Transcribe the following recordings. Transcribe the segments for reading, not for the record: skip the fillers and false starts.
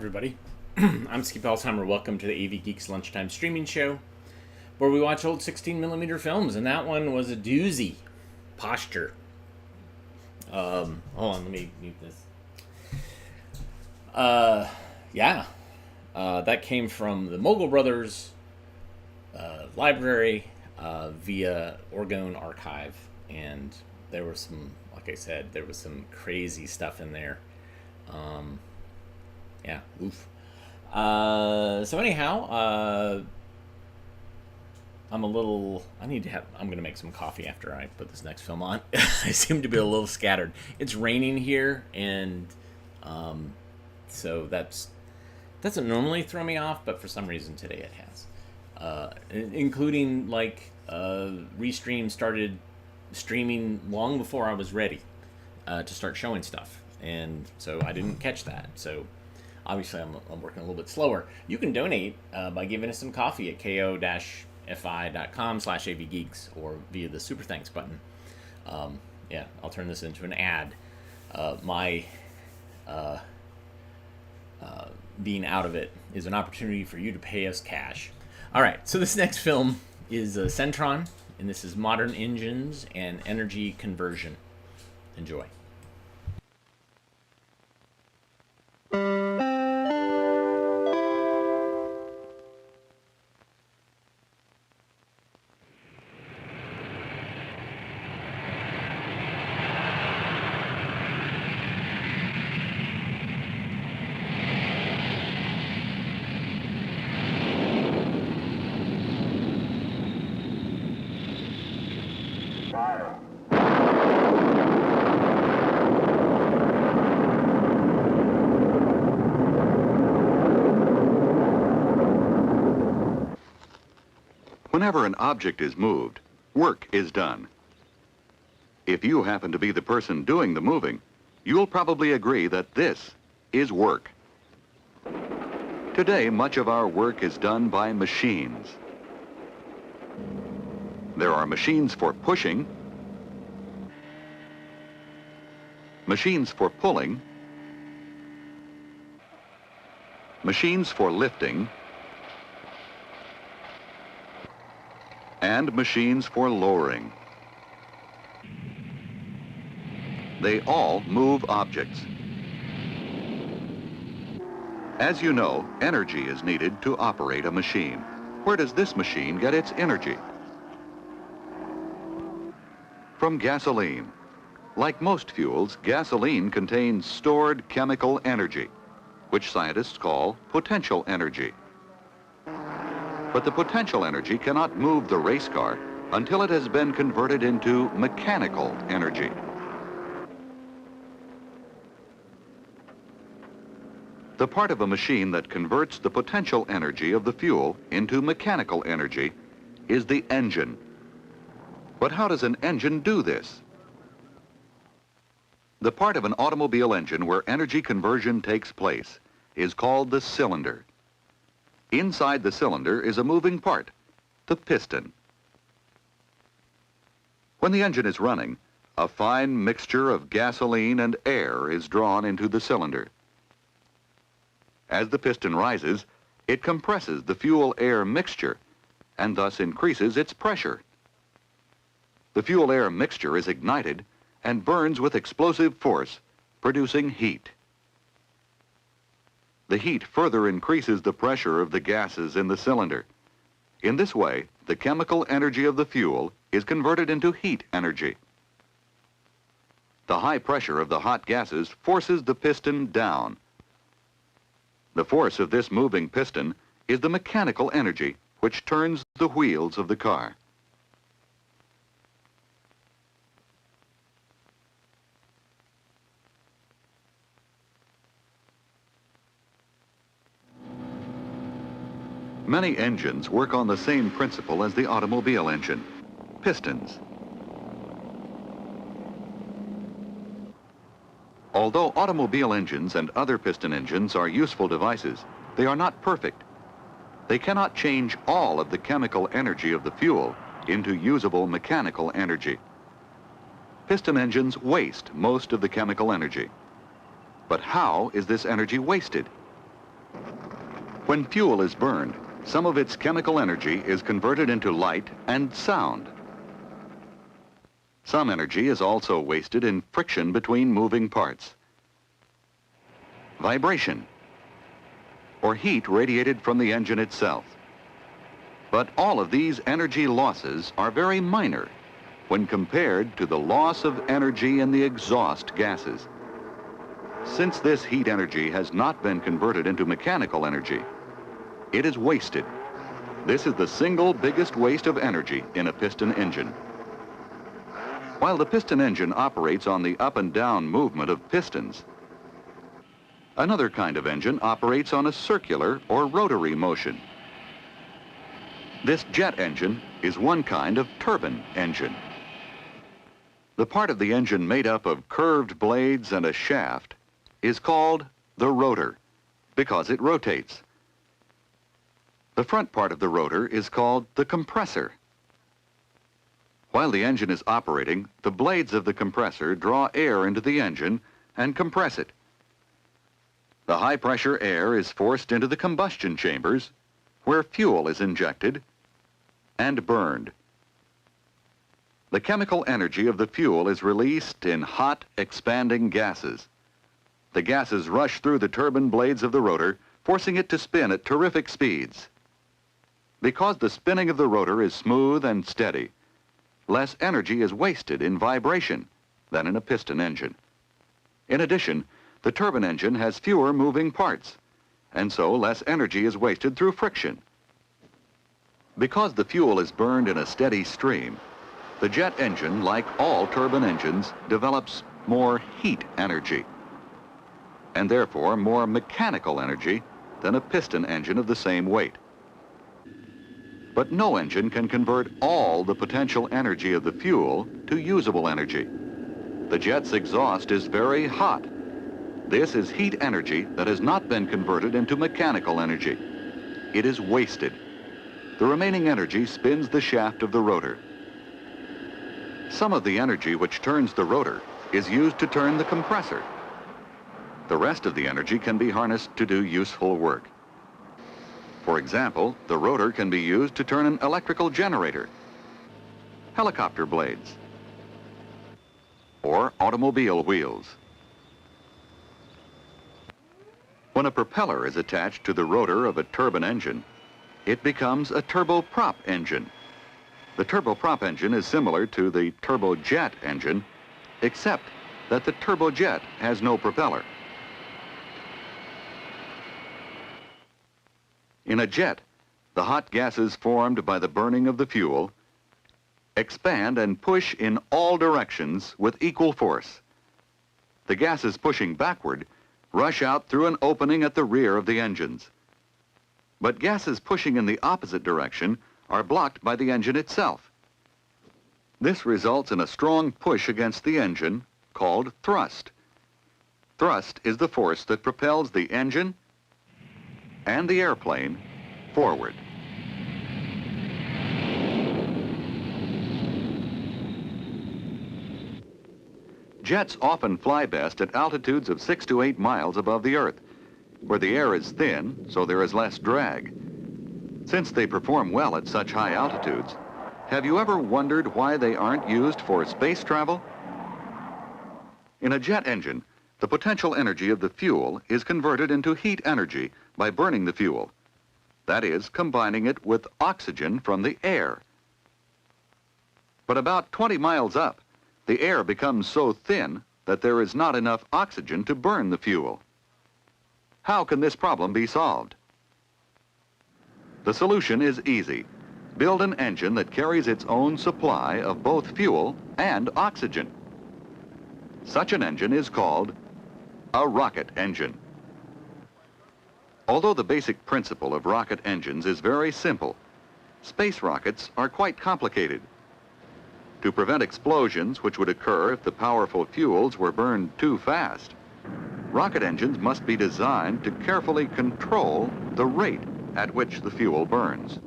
Everybody. I'm Skip Alzheimer. Welcome to the AV Geeks Lunchtime streaming show where we watch old 16mm films, and that one was a doozy. Posture. Hold on, let me mute this. That came from the Mogul Brothers library via Orgone Archive, and there was some, like I said, there was some crazy stuff in there. Oof. So anyhow, I'm gonna make some coffee after I put this next film on. I seem to be a little scattered. It's raining here, and so that doesn't normally throw me off, but for some reason today it has. Including Restream started streaming long before I was ready to start showing stuff, and so I didn't catch that. So obviously I'm working a little bit slower. You can donate by giving us some coffee at ko-fi.com/avgeeks or via the super thanks button. I'll turn this into an ad. My being out of it is an opportunity for you to pay us cash. All right, so this next film is Centron, and this is Modern Engines and Energy Conversion. Enjoy. Whenever an object is moved, work is done. If you happen to be the person doing the moving, you'll probably agree that this is work. Today, much of our work is done by machines. There are machines for pushing, machines for pulling, machines for lifting, and machines for lowering. They all move objects. As you know, energy is needed to operate a machine. Where does this machine get its energy? From gasoline. Like most fuels, gasoline contains stored chemical energy, which scientists call potential energy. But the potential energy cannot move the race car until it has been converted into mechanical energy. The part of a machine that converts the potential energy of the fuel into mechanical energy is the engine. But how does an engine do this? The part of an automobile engine where energy conversion takes place is called the cylinder. Inside the cylinder is a moving part, the piston. When the engine is running, a fine mixture of gasoline and air is drawn into the cylinder. As the piston rises, it compresses the fuel-air mixture and thus increases its pressure. The fuel-air mixture is ignited and burns with explosive force, producing heat. The heat further increases the pressure of the gases in the cylinder. In this way, the chemical energy of the fuel is converted into heat energy. The high pressure of the hot gases forces the piston down. The force of this moving piston is the mechanical energy which turns the wheels of the car. Many engines work on the same principle as the automobile engine, pistons. Although automobile engines and other piston engines are useful devices, they are not perfect. They cannot change all of the chemical energy of the fuel into usable mechanical energy. Piston engines waste most of the chemical energy. But how is this energy wasted? When fuel is burned, some of its chemical energy is converted into light and sound. Some energy is also wasted in friction between moving parts, vibration, or heat radiated from the engine itself. But all of these energy losses are very minor when compared to the loss of energy in the exhaust gases. Since this heat energy has not been converted into mechanical energy, it is wasted. This is the single biggest waste of energy in a piston engine. While the piston engine operates on the up and down movement of pistons, another kind of engine operates on a circular or rotary motion. This jet engine is one kind of turbine engine. The part of the engine made up of curved blades and a shaft is called the rotor because it rotates. The front part of the rotor is called the compressor. While the engine is operating, the blades of the compressor draw air into the engine and compress it. The high-pressure air is forced into the combustion chambers, where fuel is injected and burned. The chemical energy of the fuel is released in hot, expanding gases. The gases rush through the turbine blades of the rotor, forcing it to spin at terrific speeds. Because the spinning of the rotor is smooth and steady, less energy is wasted in vibration than in a piston engine. In addition, the turbine engine has fewer moving parts, and so less energy is wasted through friction. Because the fuel is burned in a steady stream, the jet engine, like all turbine engines, develops more heat energy, and therefore more mechanical energy than a piston engine of the same weight. But no engine can convert all the potential energy of the fuel to usable energy. The jet's exhaust is very hot. This is heat energy that has not been converted into mechanical energy. It is wasted. The remaining energy spins the shaft of the rotor. Some of the energy which turns the rotor is used to turn the compressor. The rest of the energy can be harnessed to do useful work. For example, the rotor can be used to turn an electrical generator, helicopter blades, or automobile wheels. When a propeller is attached to the rotor of a turbine engine, it becomes a turboprop engine. The turboprop engine is similar to the turbojet engine, except that the turbojet has no propeller. In a jet, the hot gases formed by the burning of the fuel expand and push in all directions with equal force. The gases pushing backward rush out through an opening at the rear of the engines. But gases pushing in the opposite direction are blocked by the engine itself. This results in a strong push against the engine called thrust. Thrust is the force that propels the engine and the airplane forward. Jets often fly best at altitudes of 6 to 8 miles above the Earth, where the air is thin, so there is less drag. Since they perform well at such high altitudes, have you ever wondered why they aren't used for space travel? In a jet engine, the potential energy of the fuel is converted into heat energy by burning the fuel. That is, combining it with oxygen from the air. But about 20 miles up, the air becomes so thin that there is not enough oxygen to burn the fuel. How can this problem be solved? The solution is easy. Build an engine that carries its own supply of both fuel and oxygen. Such an engine is called a rocket engine. Although the basic principle of rocket engines is very simple, space rockets are quite complicated. To prevent explosions which would occur if the powerful fuels were burned too fast, rocket engines must be designed to carefully control the rate at which the fuel burns.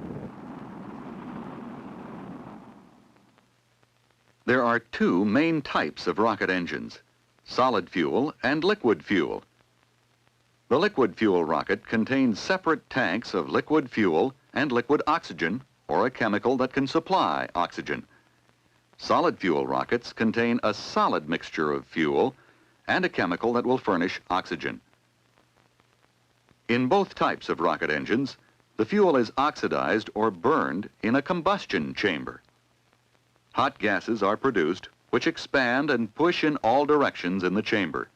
There are two main types of rocket engines, solid fuel and liquid fuel. The liquid fuel rocket contains separate tanks of liquid fuel and liquid oxygen, or a chemical that can supply oxygen. Solid fuel rockets contain a solid mixture of fuel and a chemical that will furnish oxygen. In both types of rocket engines, the fuel is oxidized or burned in a combustion chamber. Hot gases are produced which expand and push in all directions in the chamber.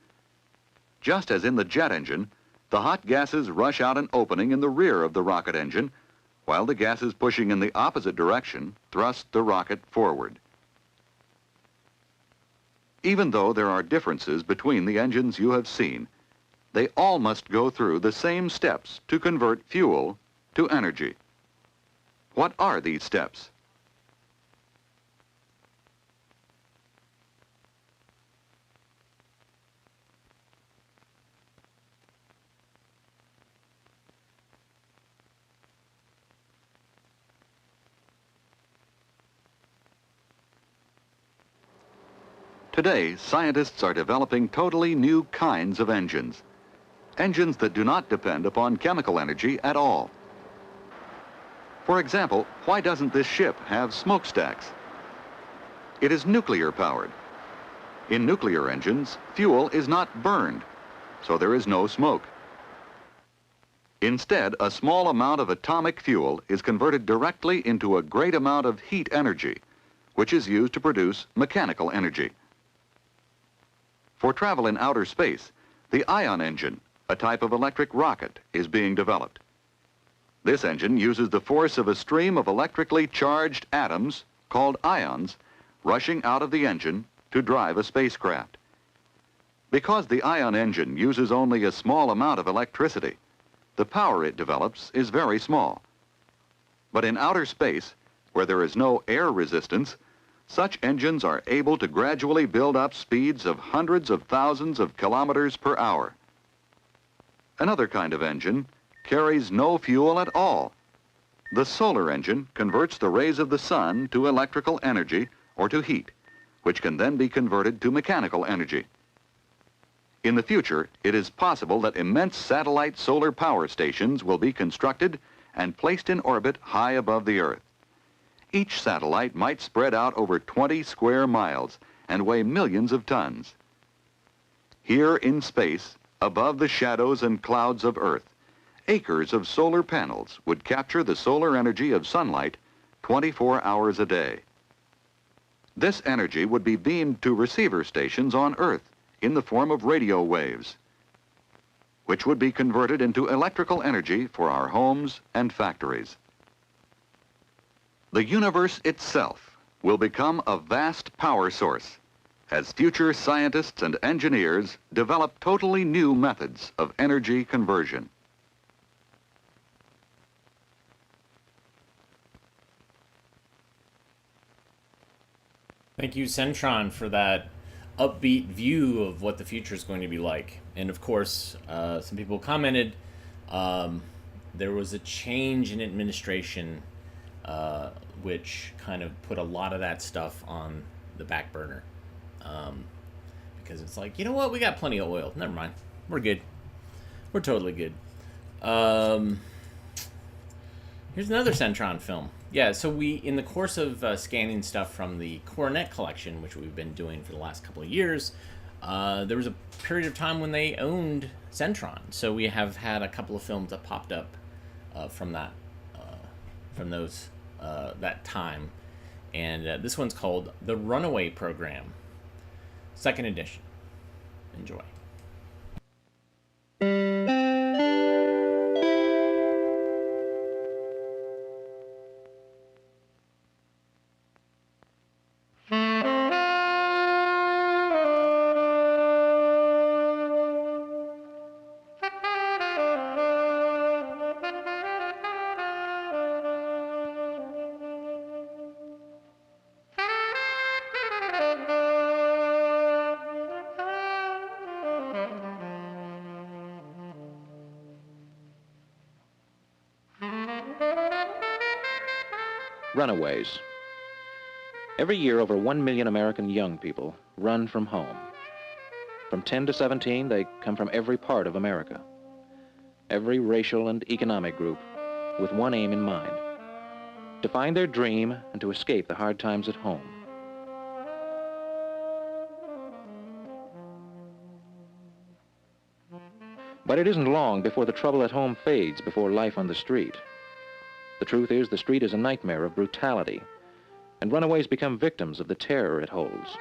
Just as in the jet engine, the hot gases rush out an opening in the rear of the rocket engine, while the gases pushing in the opposite direction thrust the rocket forward. Even though there are differences between the engines you have seen, they all must go through the same steps to convert fuel to energy. What are these steps? Today, scientists are developing totally new kinds of engines. Engines that do not depend upon chemical energy at all. For example, why doesn't this ship have smokestacks? It is nuclear powered. In nuclear engines, fuel is not burned, so there is no smoke. Instead, a small amount of atomic fuel is converted directly into a great amount of heat energy, which is used to produce mechanical energy. For travel in outer space, the ion engine, a type of electric rocket, is being developed. This engine uses the force of a stream of electrically charged atoms, called ions, rushing out of the engine to drive a spacecraft. Because the ion engine uses only a small amount of electricity, the power it develops is very small. But in outer space, where there is no air resistance, such engines are able to gradually build up speeds of hundreds of thousands of kilometers per hour. Another kind of engine carries no fuel at all. The solar engine converts the rays of the sun to electrical energy or to heat, which can then be converted to mechanical energy. In the future, it is possible that immense satellite solar power stations will be constructed and placed in orbit high above the Earth. Each satellite might spread out over 20 square miles and weigh millions of tons. Here in space, above the shadows and clouds of Earth, acres of solar panels would capture the solar energy of sunlight 24 hours a day. This energy would be beamed to receiver stations on Earth in the form of radio waves, which would be converted into electrical energy for our homes and factories. The universe itself will become a vast power source as future scientists and engineers develop totally new methods of energy conversion. Thank you, Centron, for that upbeat view of what the future is going to be like. And of course, some people commented there was a change in administration which kind of put a lot of that stuff on the back burner. Because it's like, you know what? We got plenty of oil. Never mind. We're good. We're totally good. Here's another Centron film. Yeah, so we, in the course of scanning stuff from the Coronet collection, which we've been doing for the last couple of years, there was a period of time when they owned Centron. So we have had a couple of films that popped up from that, that time. And this one's called The Runaway Program, 2nd edition. Enjoy. Runaways. Every year, over 1 million American young people run from home. From 10 to 17, they come from every part of America. every racial and economic group, with one aim in mind: to find their dream and to escape the hard times at home. But it isn't long before the trouble at home fades before life on the street. The truth is, the street is a nightmare of brutality, and runaways become victims of the terror it holds.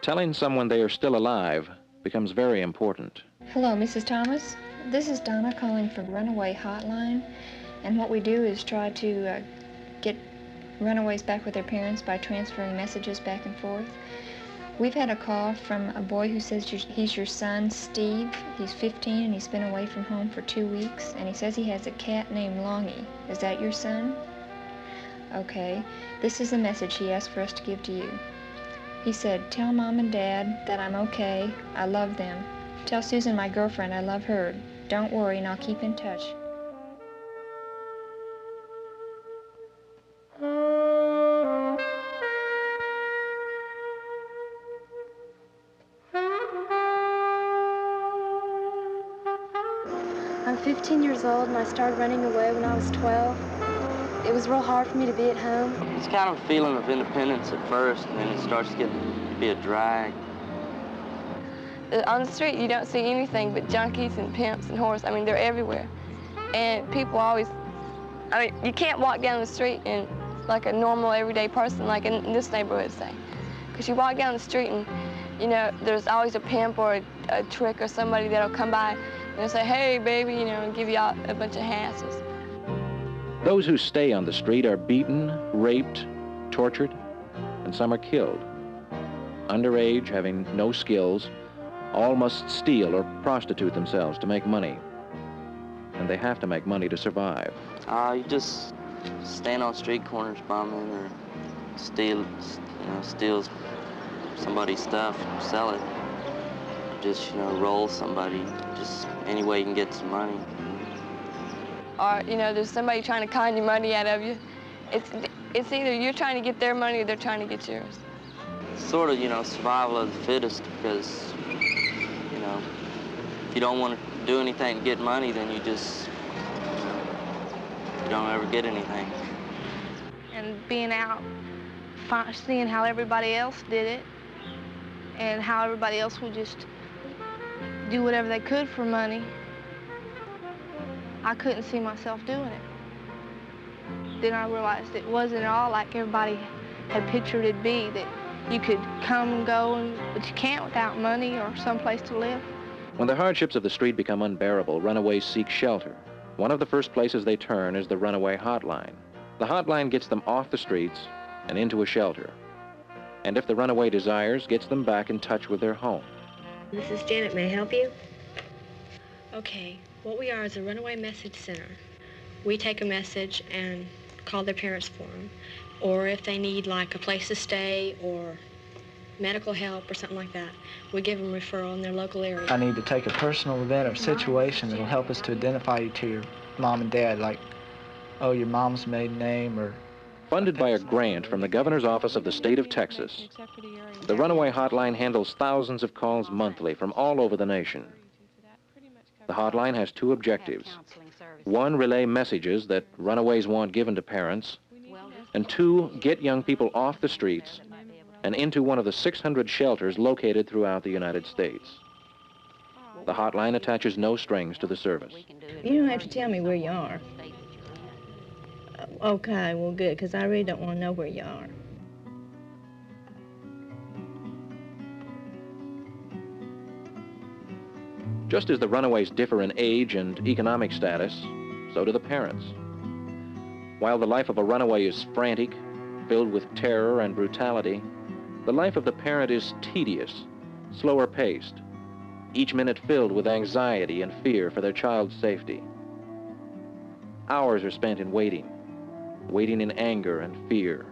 Telling someone they are still alive becomes very important. Hello, Mrs. Thomas. This is Donna calling from Runaway Hotline, and what we do is try to get runaways back with their parents by transferring messages back and forth. We've had a call from a boy who says he's your son, Steve. He's 15 and he's been away from home for 2 weeks, and he says he has a cat named Longy. Is that your son? Okay. This is a message he asked for us to give to you. He said, "Tell Mom and Dad that I'm okay. I love them. Tell Susan, my girlfriend, I love her. Don't worry, and I'll keep in touch." I'm 15 years old and I started running away when I was 12. It was real hard for me to be at home. It's kind of a feeling of independence at first, and then it starts getting to be a drag. On the street, you don't see anything but junkies and pimps and whores. I mean, they're everywhere. And people always, I mean, you can't walk down the street and like a normal, everyday person, like in this neighborhood, say. Because you walk down the street and, you know, there's always a pimp or a trick or somebody that'll come by and they'll say, "Hey, baby," you know, and give you out a bunch of hasses. Those who stay on the street are beaten, raped, tortured, and some are killed. Underage, having no skills, all must steal or prostitute themselves to make money. And they have to make money to survive. You just stand on street corners bumming or steal somebody's stuff, sell it. Just, roll somebody, just any way you can get some money. Or, there's somebody trying to con your money out of you. It's either you're trying to get their money or they're trying to get yours. Sort of, survival of the fittest, because, if you don't want to do anything to get money, then you don't ever get anything. And being out, seeing how everybody else did it, and how everybody else would just do whatever they could for money, I couldn't see myself doing it. Then I realized it wasn't at all like everybody had pictured it'd be, that you could come and go, but you can't without money or someplace to live. When the hardships of the street become unbearable, runaways seek shelter. One of the first places they turn is the Runaway Hotline. The hotline gets them off the streets and into a shelter. And if the runaway desires, gets them back in touch with their home. This is Janet. May I help you? Okay, what we are is a runaway message center. We take a message and call their parents for them. Or if they need like a place to stay or medical help or something like that, we give them referral in their local area. I need to take a personal event or situation that'll help us to identify you to your mom and dad, like, oh, your mom's maiden name or... Funded by a grant from the Governor's Office of the State of Texas, the Runaway Hotline handles thousands of calls monthly from all over the nation. The hotline has two objectives. One, relay messages that runaways want given to parents, and two, get young people off the streets and into one of the 600 shelters located throughout the United States. The hotline attaches no strings to the service. You don't have to tell me where you are. Okay, well, good, because I really don't want to know where you are. Just as the runaways differ in age and economic status, so do the parents. While the life of a runaway is frantic, filled with terror and brutality, the life of the parent is tedious, slower paced, each minute filled with anxiety and fear for their child's safety. Hours are spent in waiting in anger and fear.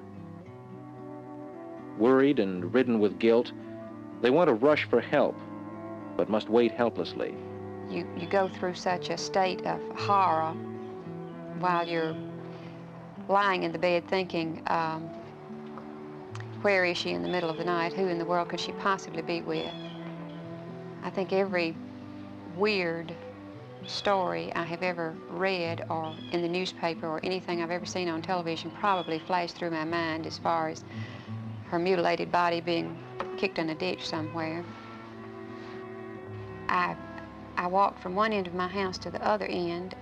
Worried and ridden with guilt, they want to rush for help, but must wait helplessly. You go through such a state of horror while you're lying in the bed thinking, where is she in the middle of the night? Who in the world could she possibly be with? I think every weird story I have ever read or in the newspaper or anything I've ever seen on television probably flashed through my mind as far as her mutilated body being kicked in a ditch somewhere. I walked from one end of my house to the other end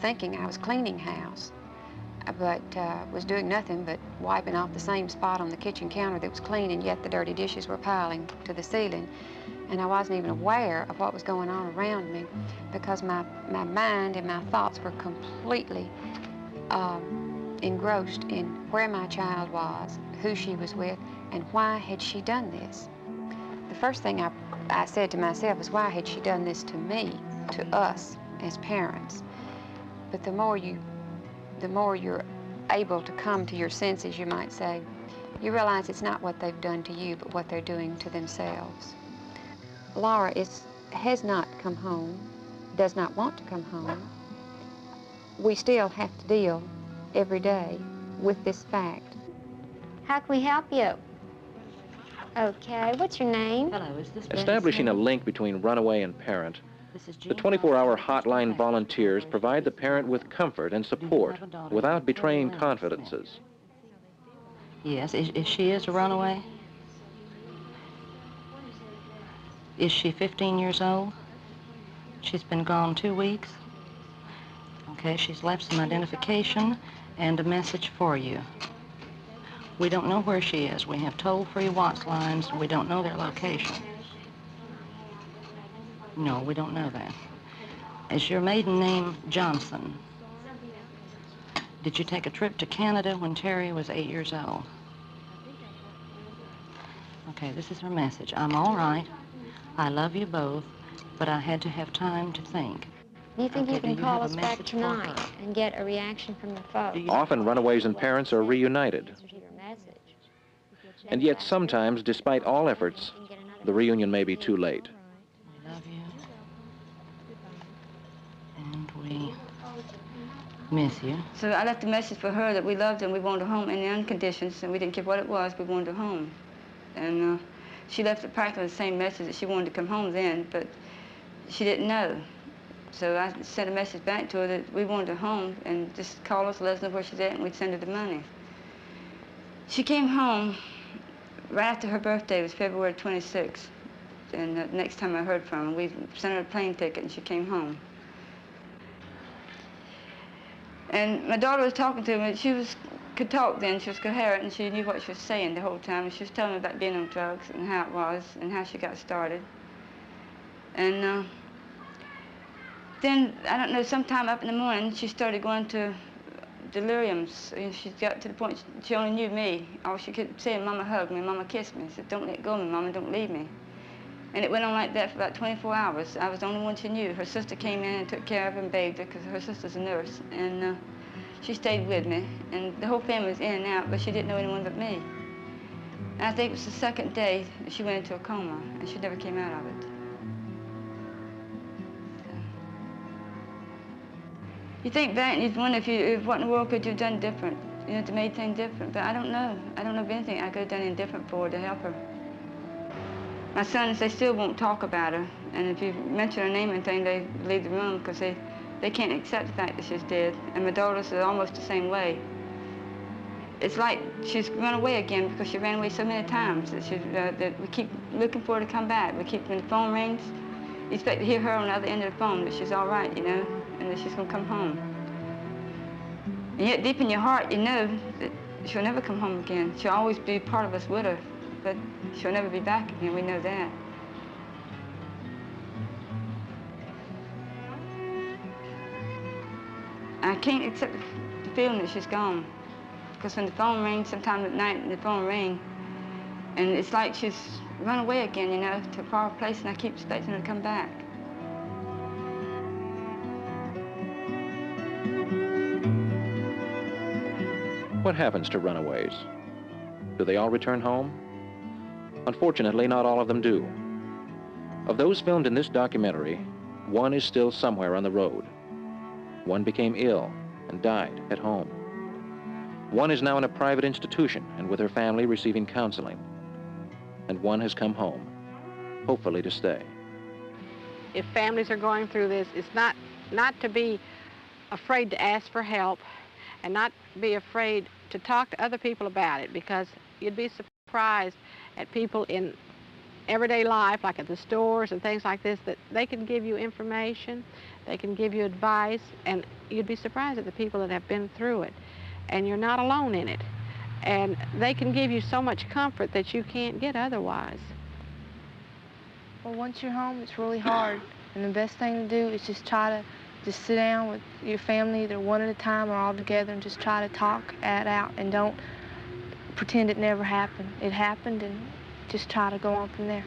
thinking I was cleaning house, but was doing nothing but wiping off the same spot on the kitchen counter that was clean, and yet the dirty dishes were piling to the ceiling. And I wasn't even aware of what was going on around me because my mind and my thoughts were completely engrossed in where my child was, who she was with, and why had she done this. The first thing I said to myself was, why had she done this to me, to us as parents? But the more you're able to come to your senses, you might say, you realize it's not what they've done to you, but what they're doing to themselves. Laura has not come home, does not want to come home. We still have to deal every day with this fact. How can we help you? Okay, what's your name? Hello, is this Establishing a link between runaway and parent, the 24-hour hotline volunteers provide the parent with comfort and support without betraying confidences. Yes, is she a runaway? Is she 15 years old? She's been gone 2 weeks. Okay, she's left some identification and a message for you. We don't know where she is. We have toll-free Watts lines. We don't know their location. No, we don't know that. Is your maiden name Johnson? Did you take a trip to Canada when Terry was 8 years old? Okay, this is her message. I'm all right. I love you both, but I had to have time to think. Do you think Okay, you can do you call have a us back message for tonight her? and get a reaction from the folks? Often runaways and parents are reunited. And yet sometimes, despite all efforts, the reunion may be too late. We love you. And we miss you. So I left a message for her that we loved her and we wanted her home in the unconditions, and we didn't care what it was, we wanted her home. And she left practically the same message that she wanted to come home then, but she didn't know. So I sent a message back to her that we wanted her home and just call us, let us know where she's at, and we'd send her the money. She came home right after her birthday. It was February 26th. And the next time I heard from her, we sent her a plane ticket and she came home. And my daughter was talking to me. She could talk then. She was coherent and she knew what she was saying the whole time. And she was telling me about being on drugs and how it was and how she got started. And then, I don't know, sometime up in the morning, she started going to deliriums. And she got to the point she only knew me. All she could say, Mama hugged me, Mama kissed me. She said, don't let go of me, Mama, don't leave me. And it went on like that for about 24 hours. I was the only one she knew. Her sister came in and took care of her and bathed her because her sister's a nurse. And she stayed with me. And the whole family was in and out, but she didn't know anyone but me. And I think it was the second day that she went into a coma, and she never came out of it. You think back and you wonder if what in the world could you have done different, you know, to make things different. But I don't know. I don't know of anything I could have done any different for her to help her. My sons, they still won't talk about her. And if you mention her name and thing, they leave the room because they can't accept the fact that she's dead. And my daughters are almost the same way. It's like she's run away again because she ran away so many times that we keep looking for her to come back. We keep, when the phone rings, you expect to hear her on the other end of the phone, that she's all right, you know, and that she's going to come home. And yet deep in your heart, you know that she'll never come home again. She'll always be part of us with her, but she'll never be back again. We know that. I can't accept the feeling that she's gone. Because when the phone rings, sometime at night, the phone rings, and it's like she's run away again, you know, to a far place, and I keep expecting her to come back. What happens to runaways? Do they all return home? Unfortunately, not all of them do. Of those filmed in this documentary, one is still somewhere on the road. One became ill and died at home. One is now in a private institution and with her family receiving counseling. And one has come home, hopefully to stay. If families are going through this, it's not not to be afraid to ask for help and not be afraid to talk to other people about it, because you'd be surprised at people in everyday life, like at the stores and things like this, that they can give you information, they can give you advice, and you'd be surprised at the people that have been through it. And you're not alone in it. And they can give you so much comfort that you can't get otherwise. Well, once you're home, it's really hard. And the best thing to do is just try to just sit down with your family, either one at a time or all together, and just try to talk it out and don't pretend it never happened. It happened, and just try to go on from there.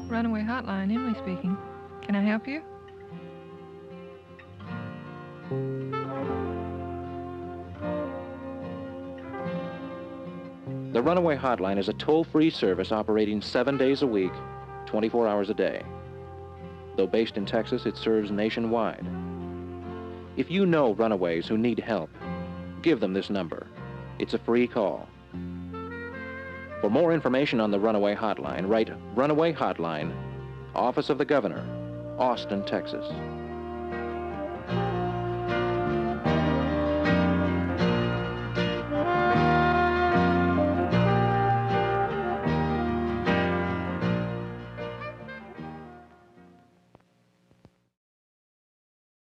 Runaway Hotline, Emily speaking. Can I help you? The Runaway Hotline is a toll-free service operating 7 days a week, 24 hours a day. Though based in Texas, it serves nationwide. If you know runaways who need help, give them this number. It's a free call. For more information on the Runaway Hotline, write Runaway Hotline, Office of the Governor, Austin, Texas.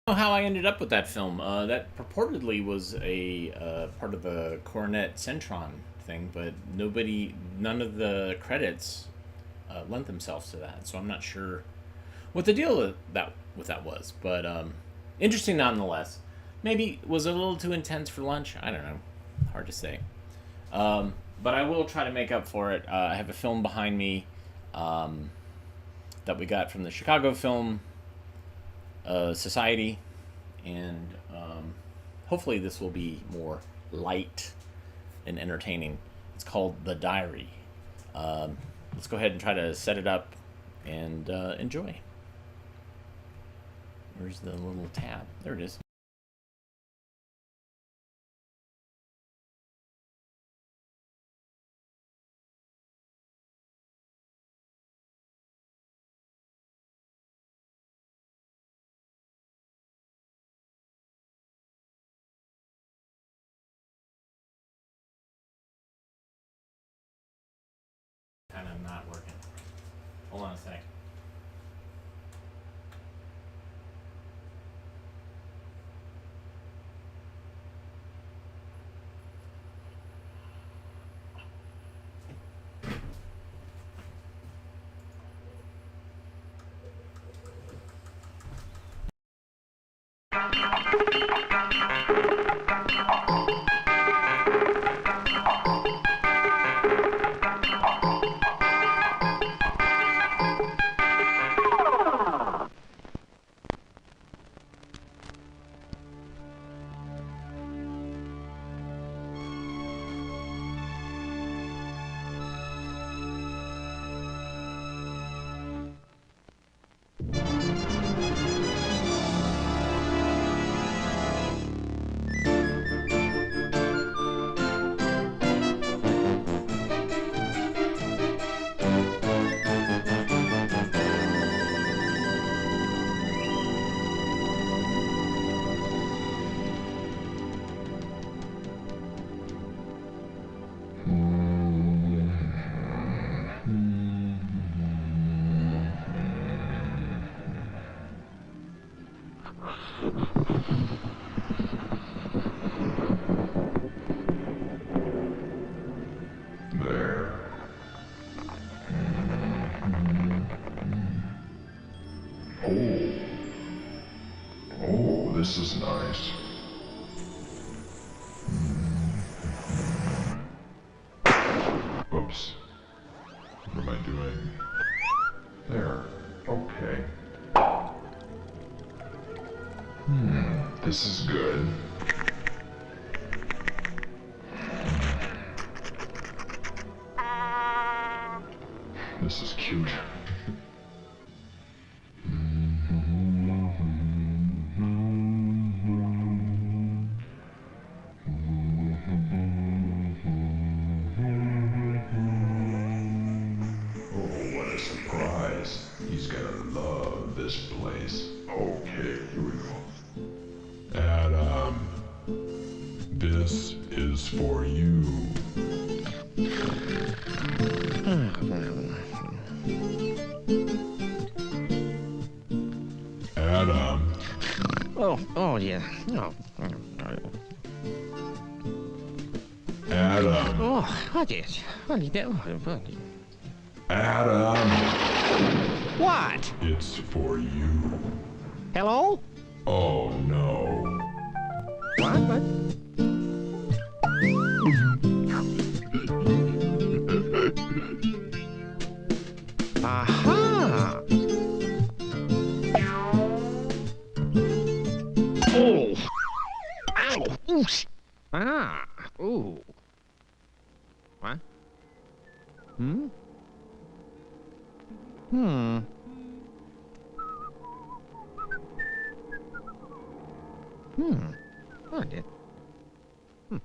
How I ended up with that film. That purportedly was a part of the Coronet Centron thing, but none of the credits lent themselves to that. So I'm not sure what the deal with that was. But interesting nonetheless. Maybe was it a little too intense for lunch? I don't know. Hard to say. But I will try to make up for it. I have a film behind me that we got from the Chicago Film Society, and hopefully this will be more light and entertaining. It's called The Diary. Let's go ahead and try to set it up and enjoy. Where's the little tab? There it is. Kind of not working. Hold on a sec. This is nice. Oops. What am I doing? There. Okay. This is good. This is cute. He's got a this place. Okay, here we go. Adam, this is for you. Adam. Oh yeah. No. Adam. Oh, what is? What is that? Adam. What? It's for you. Hello? Oh no. What? Aha! Oh! Ow! Oosh! Ah! Ooh! What? Hmm? Hmm. Hmm. Oh, I did. Hmm.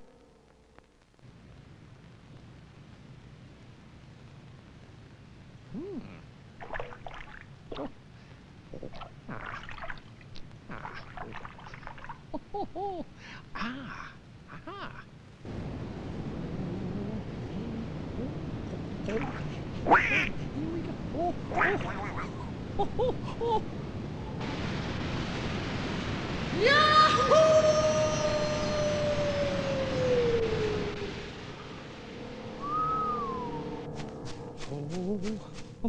Hmm. Oh. Ah. Ah. Oh, ho, ho. Ah. Aha. Here we go. Oh, oh. Oh, oh, oh. Yahoo! Oh,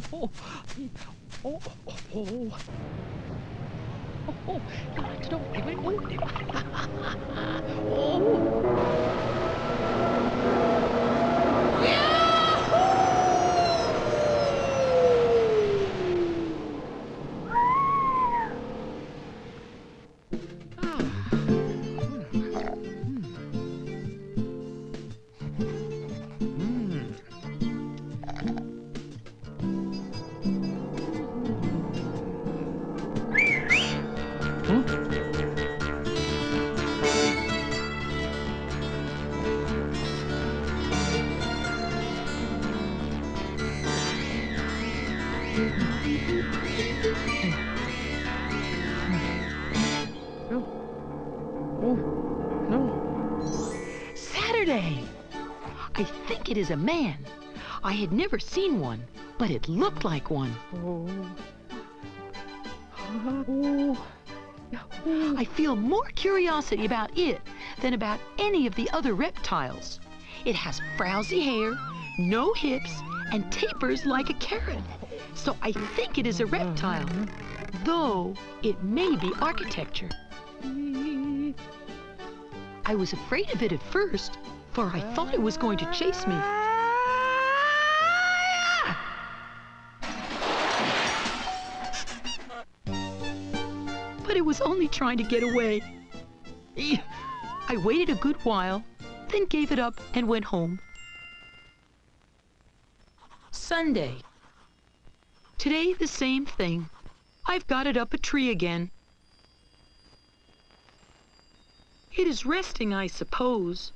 oh, oh, oh, oh, you like to know what I wanted? Oh! Saturday! I think it is a man. I had never seen one, but it looked like one. I feel more curiosity about it than about any of the other reptiles. It has frowsy hair, no hips, and tapers like a carrot. So I think it is a reptile, though it may be architecture. I was afraid of it at first, for I thought it was going to chase me. But it was only trying to get away. I waited a good while, then gave it up and went home. Sunday. Today, the same thing. I've got it up a tree again. It is resting, I suppose.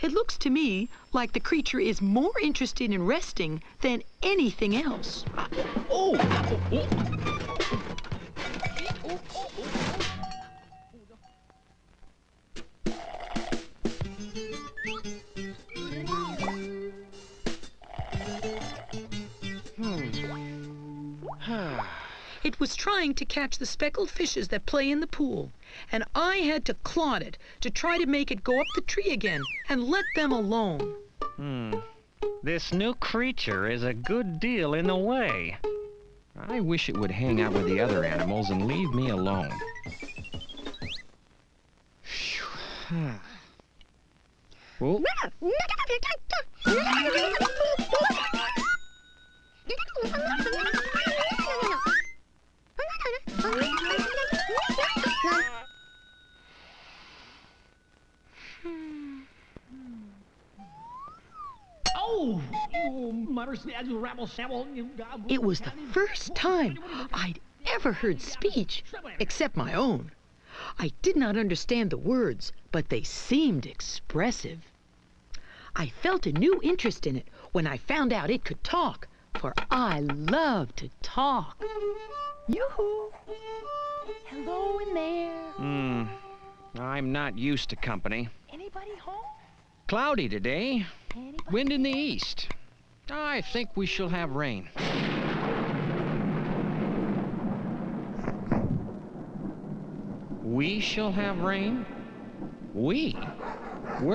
It looks to me like the creature is more interested in resting than anything else. Oh! It was trying to catch the speckled fishes that play in the pool, and I had to clod it to try to make it go up the tree again and let them alone. This new creature is a good deal in the way. I wish it would hang out with the other animals and leave me alone. Oh. It was the first time I'd ever heard speech, except my own. I did not understand the words, but they seemed expressive. I felt a new interest in it when I found out it could talk, for I love to talk. Yoo-hoo! Hello in there. I'm not used to company. Anybody home? Cloudy today. Wind in the east. I think we shall have rain. We shall have rain? We?